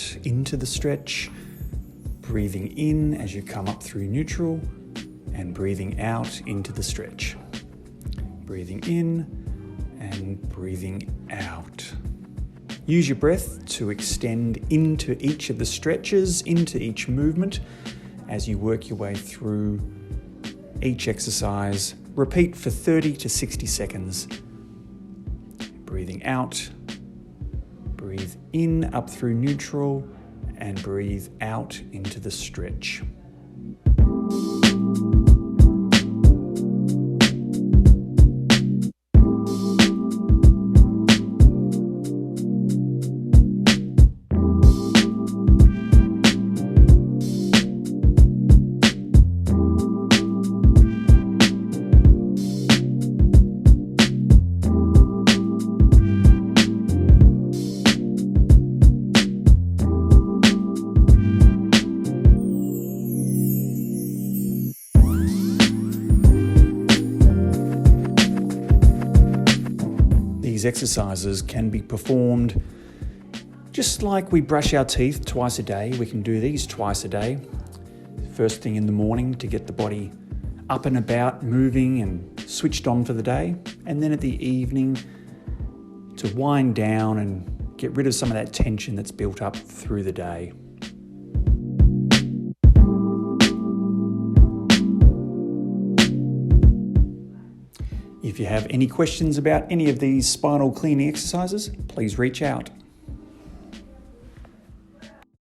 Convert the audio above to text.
out into the stretch, breathing in as you come up through neutral, and breathing out into the stretch. Breathing in and breathing out. Use your breath to extend into each of the stretches, into each movement as you work your way through each exercise. Repeat for 30 to 60 seconds. Breathing out, breathe in up through neutral, and breathe out into the stretch. These exercises can be performed just like we brush our teeth twice a day. We can do these twice a day. First thing in the morning to get the body up and about, moving and switched on for the day. And then at the evening to wind down and get rid of some of that tension that's built up through the day. If you have any questions about any of these spinal cleaning exercises, please reach out.